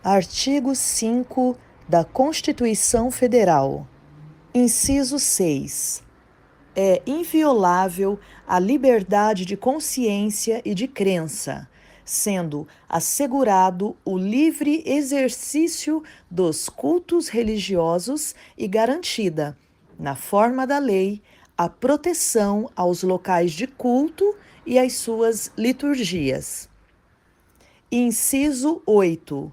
Artigo 5 da Constituição Federal. Inciso 6. É inviolável a liberdade de consciência e de crença, sendo assegurado o livre exercício dos cultos religiosos e garantida, na forma da lei, a proteção aos locais de culto e às suas liturgias. Inciso 8.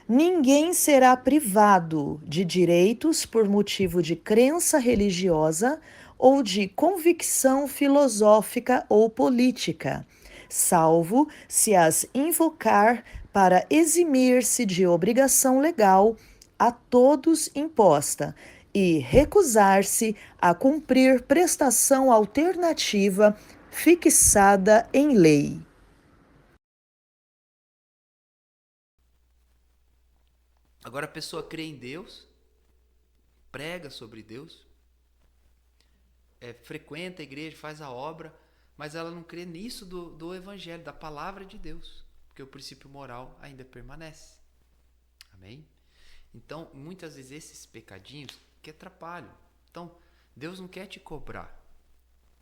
Ninguém será privado de direitos por motivo de crença religiosa ou de convicção filosófica ou política, salvo se as invocar para eximir-se de obrigação legal a todos imposta e recusar-se a cumprir prestação alternativa fixada em lei. Agora a pessoa crê em Deus, prega sobre Deus, frequenta a igreja, faz a obra, mas ela não crê nisso do evangelho, da palavra de Deus, porque o princípio moral ainda permanece. Amém? Então, muitas vezes esses pecadinhos que atrapalham. Então, Deus não quer te cobrar.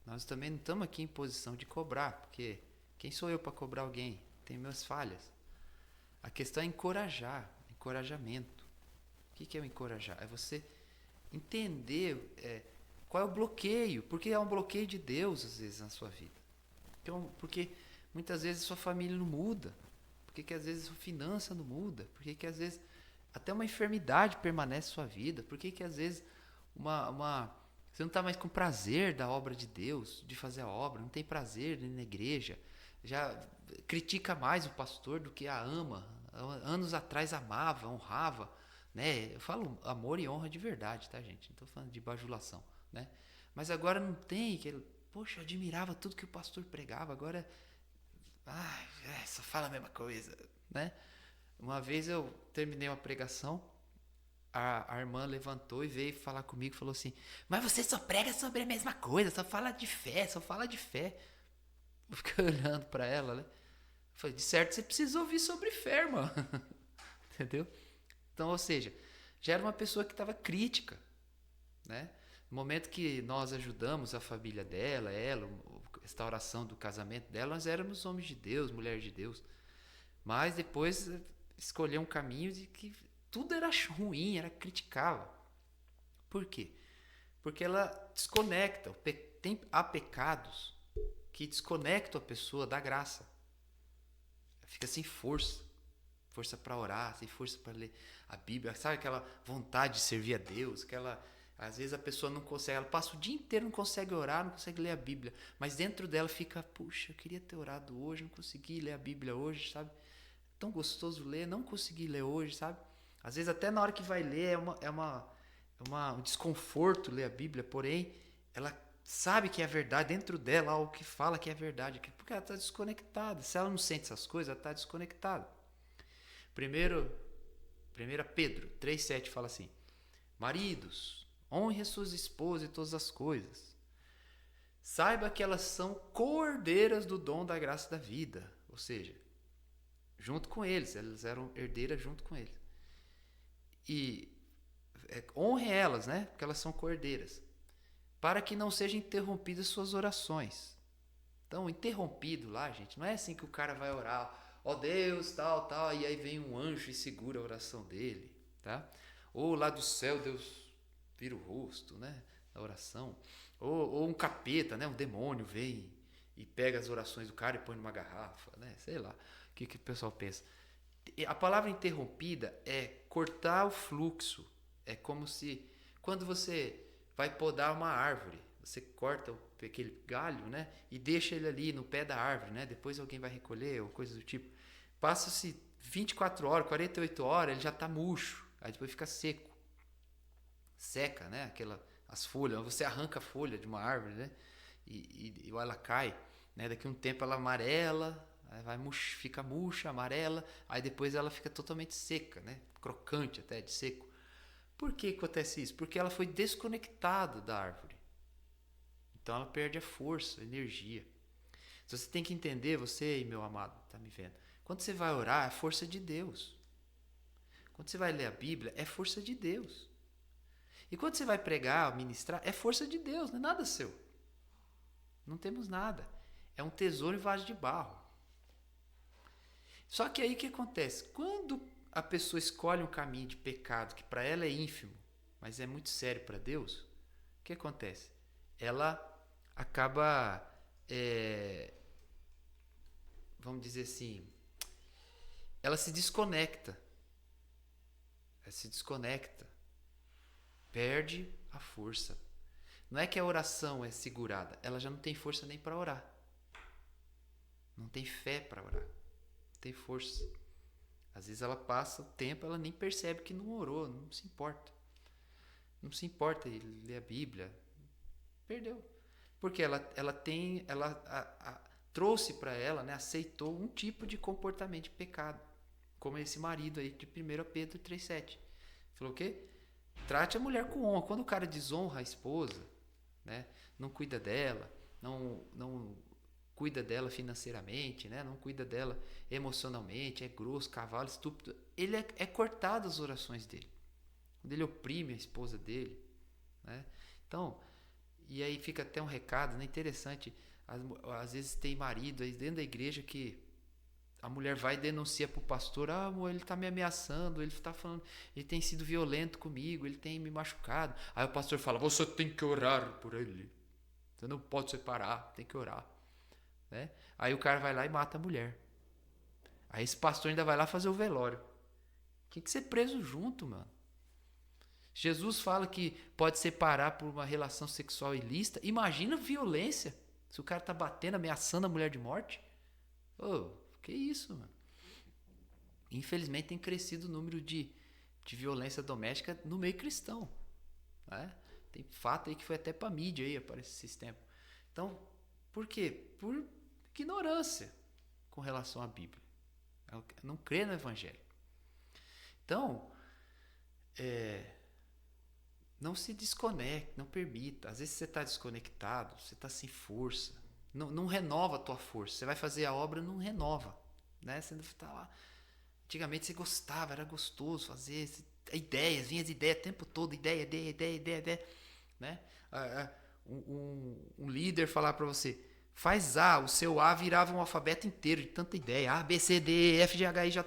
Nós também não estamos aqui em posição de cobrar, porque quem sou eu para cobrar alguém? Tem minhas falhas. A questão é encorajar, encorajamento. O que é o encorajar? É você entender qual é o bloqueio, porque é um bloqueio de Deus às vezes na sua vida. Então, porque muitas vezes sua família não muda, porque às vezes sua finança não muda, porque às vezes até uma enfermidade permanece na sua vida, porque às vezes você não está mais com prazer da obra de Deus, de fazer a obra, não tem prazer na igreja, já critica mais o pastor do que a ama. Anos atrás amava, honrava, né? Eu falo amor e honra de verdade, tá, gente? Não tô falando de bajulação, né? Mas agora não tem, poxa, eu admirava tudo que o pastor pregava, agora só fala a mesma coisa, né? Uma vez eu terminei uma pregação, a irmã levantou e veio falar comigo e falou assim: Mas você só prega sobre a mesma coisa, só fala de fé, só fala de fé. Eu fiquei olhando pra ela, né? Falei: De certo você precisa ouvir sobre fé, irmã. Entendeu? Então, ou seja, já era uma pessoa que estava crítica, né? No momento que nós ajudamos a família dela, a restauração do casamento dela, nós éramos homens de Deus, mulher de Deus. Mas depois escolheu um caminho de que tudo era ruim, era criticável. Por quê? Porque ela desconecta. Há pecados que desconectam a pessoa da graça. Fica sem força. Força para orar, sem força para ler a Bíblia. Sabe aquela vontade de servir a Deus? Às vezes a pessoa não consegue, ela passa o dia inteiro, não consegue orar, não consegue ler a Bíblia. Mas dentro dela fica, puxa, eu queria ter orado hoje, não consegui ler a Bíblia hoje, sabe? Tão gostoso ler, não consegui ler hoje, sabe? Às vezes até na hora que vai ler um desconforto ler a Bíblia, porém ela sabe que é verdade, dentro dela há algo que fala que é verdade, porque ela está desconectada. Se ela não sente essas coisas, ela está desconectada. Primeiro, 1 Pedro 3,7 fala assim: Maridos, honre as suas esposas em todas as coisas. Saiba que elas são cordeiras do dom da graça da vida. Ou seja, junto com eles, elas eram herdeiras junto com eles. E honre elas, né? Porque elas são cordeiras. Para que não sejam interrompidas suas orações. Então, interrompido lá, gente, não é assim que o cara vai orar, ó Deus, tal, tal, e aí vem um anjo e segura a oração dele, tá? Ou lá do céu Deus vira o rosto, né, da oração. Ou um capeta, né, um demônio vem e pega as orações do cara e põe numa garrafa, né, sei lá. O que o pessoal pensa? A palavra interrompida é cortar o fluxo. É como se quando você vai podar uma árvore, você corta aquele galho, né, e deixa ele ali no pé da árvore, né? Depois alguém vai recolher ou coisa do tipo. Passa-se 24 horas, 48 horas, ele já está murcho. Aí depois fica seco. Seca, né? As folhas. Você arranca a folha de uma árvore, né? E ela cai, né? Daqui a um tempo ela amarela, aí fica murcha, amarela, aí depois ela fica totalmente seca, né? Crocante até, de seco. Por que acontece isso? Porque ela foi desconectada da árvore. Então ela perde a força, a energia. Então você tem que entender, você aí, meu amado, tá me vendo. Quando você vai orar, é a força de Deus. Quando você vai ler a Bíblia, é força de Deus. E quando você vai pregar, ministrar, é força de Deus, não é nada seu. Não temos nada. É um tesouro em vaso de barro. Só que aí o que acontece? Quando a pessoa escolhe um caminho de pecado que para ela é ínfimo, mas é muito sério para Deus, o que acontece? Ela acaba, vamos dizer assim, ela se desconecta. Ela se desconecta. Perde a força. Não é que a oração é segurada, ela já não tem força nem para orar. Não tem fé para orar. Não tem força. Às vezes ela passa o tempo, ela nem percebe que não orou, não se importa. Não se importa em ler a Bíblia. Perdeu. Porque ela tem, trouxe para ela, né, aceitou um tipo de comportamento de pecado. Como esse marido aí de 1 Pedro 3,7. Falou o quê? Trate a mulher com honra. Quando o cara desonra a esposa, né, não cuida dela, não cuida dela financeiramente, né, não cuida dela emocionalmente, é grosso, cavalo, estúpido, ele é cortado as orações dele. Quando ele oprime a esposa dele, né? Então, e aí fica até um recado, né, interessante. Às vezes tem marido aí dentro da igreja que a mulher vai e denuncia pro pastor: ah, amor, ele tá me ameaçando, ele tá falando, ele tem sido violento comigo, ele tem me machucado. Aí o pastor fala: você tem que orar por ele. Você não pode separar, tem que orar. Né? Aí o cara vai lá e mata a mulher. Aí esse pastor ainda vai lá fazer o velório. Tem que ser preso junto, mano. Jesus fala que pode separar por uma relação sexual ilícita. Imagina violência. Se o cara tá batendo, ameaçando a mulher de morte. Ô, que isso, mano? Infelizmente tem crescido o número de violência doméstica no meio cristão. Né? Tem fato aí que foi até pra mídia aí, aparece esses tempos. Então, por quê? Por ignorância com relação à Bíblia. Não crê no Evangelho. Então, não se desconecte, não permita. Às vezes você está desconectado, você está sem força. Não renova a tua força. Você vai fazer a obra, não renova. Né? Você está lá. Antigamente você gostava, era gostoso fazer ideias, vinha de ideia o tempo todo, ideia. Né? Um líder falar para você: faz A, o seu A virava um alfabeto inteiro de tanta ideia. A, B, C, D, E, F, G, H, I, J,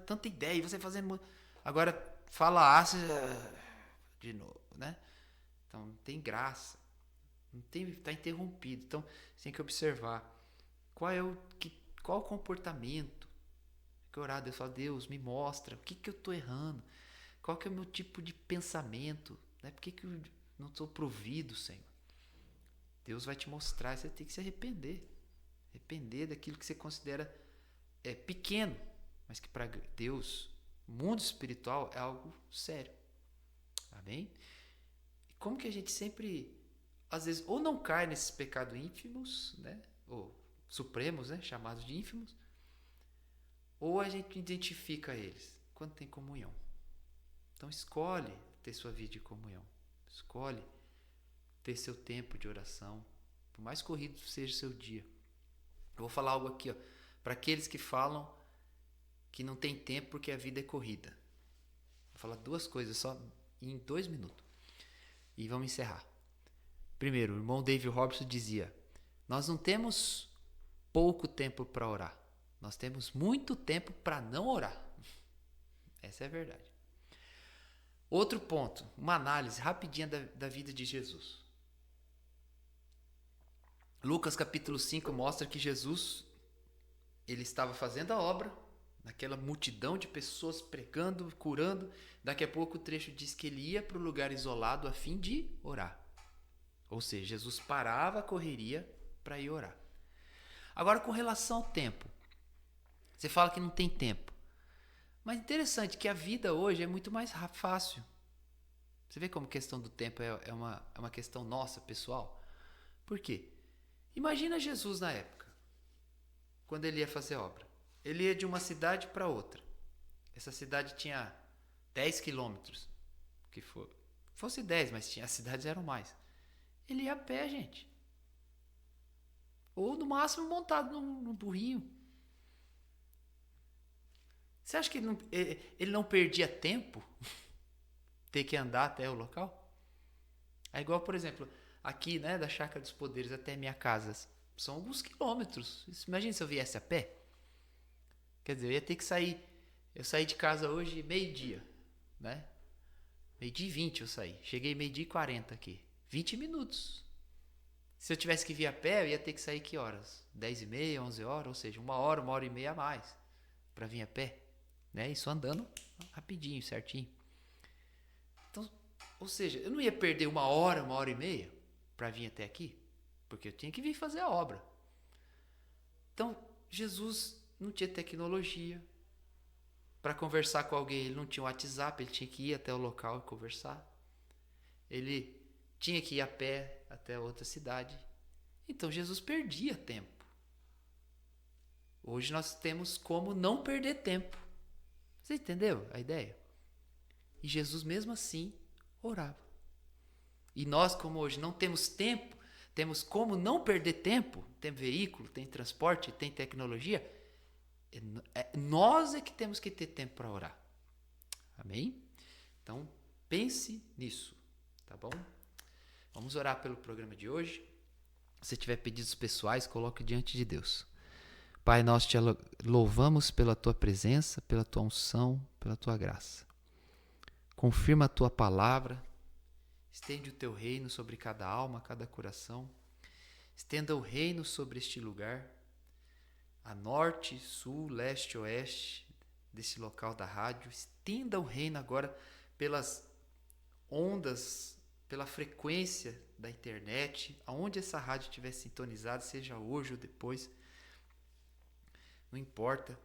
tanta ideia. E você fazendo. Agora fala A, você de novo, né? Então não tem graça. Não tem, tá interrompido. Então você tem que observar qual o comportamento. Que orar, Deus fala: Deus, me mostra o que eu tô errando. Qual que é o meu tipo de pensamento? Né? Por que eu não estou provido, Senhor? Deus vai te mostrar, você tem que se arrepender. Arrepender daquilo que você considera pequeno, mas que para Deus, o mundo espiritual, é algo sério. Amém? E como que a gente sempre, às vezes, ou não cai nesses pecados ínfimos, né? Ou supremos, né? Chamados de ínfimos, ou a gente identifica eles quando tem comunhão. Então escolhe ter sua vida de comunhão. Escolhe ter seu tempo de oração, por mais corrido seja o seu dia. Eu vou falar algo aqui, para aqueles que falam que não tem tempo porque a vida é corrida. Vou falar duas coisas só em 2 minutos. E vamos encerrar. Primeiro, o irmão David Robson dizia: nós não temos pouco tempo para orar. Nós temos muito tempo para não orar. Essa é a verdade. Outro ponto, uma análise rapidinha da vida de Jesus. Lucas capítulo 5 mostra que Jesus, ele estava fazendo a obra, naquela multidão de pessoas pregando, curando. Daqui a pouco o trecho diz que ele ia para o lugar isolado a fim de orar. Ou seja, Jesus parava a correria para ir orar. Agora, com relação ao tempo. Você fala que não tem tempo. Mas interessante que a vida hoje é muito mais fácil. Você vê como a questão do tempo é uma questão nossa, pessoal? Por quê? Imagina Jesus na época, quando ele ia fazer obra. Ele ia de uma cidade para outra. Essa cidade tinha 10 quilômetros. Que fosse 10, mas as cidades eram mais. Ele ia a pé, gente. Ou no máximo montado num burrinho. Você acha que ele não perdia tempo ter que andar até o local? É igual, por exemplo, aqui, né, da Chácara dos Poderes até minha casa. São alguns quilômetros. Imagina se eu viesse a pé. Quer dizer, eu ia ter que sair. Eu saí de casa hoje meio-dia, né? Meio-dia e 20 eu saí. Cheguei meio-dia e 40 aqui. 20 minutos. Se eu tivesse que vir a pé, eu ia ter que sair que horas? 10h30, 11 horas, ou seja, 1 e meia a mais para vir a pé. Né? Isso andando rapidinho, certinho. Então, ou seja, eu não ia perder 1 e meia para vir até aqui, porque eu tinha que vir fazer a obra. Então, Jesus não tinha tecnologia. Para conversar com alguém, ele não tinha o WhatsApp, ele tinha que ir até o local e conversar. Ele tinha que ir a pé até outra cidade. Então, Jesus perdia tempo. Hoje nós temos como não perder tempo. Você entendeu a ideia? E Jesus, mesmo assim, orava. E nós, como hoje não temos tempo, temos como não perder tempo, tem veículo, tem transporte, tem tecnologia, nós é que temos que ter tempo para orar. Amém? Então, pense nisso, tá bom? Vamos orar pelo programa de hoje. Se tiver pedidos pessoais, coloque diante de Deus. Pai, nós te louvamos pela tua presença, pela tua unção, pela tua graça. Confirma a tua palavra, estende o teu reino sobre cada alma, cada coração. Estenda o reino sobre este lugar, a norte, sul, leste, oeste desse local da rádio. Estenda o reino agora pelas ondas, pela frequência da internet, aonde essa rádio estiver sintonizada, seja hoje ou depois, não importa.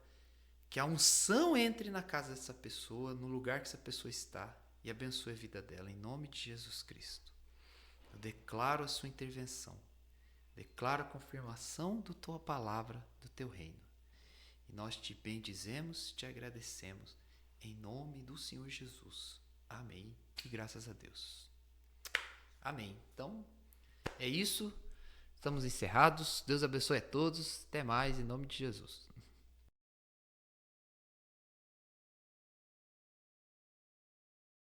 Que a unção entre na casa dessa pessoa, no lugar que essa pessoa está, e abençoe a vida dela, em nome de Jesus Cristo. Eu declaro a sua intervenção, declaro a confirmação da tua palavra, do teu reino. E nós te bendizemos, te agradecemos, em nome do Senhor Jesus. Amém. E graças a Deus. Amém. Então, é isso. Estamos encerrados. Deus abençoe a todos. Até mais, em nome de Jesus.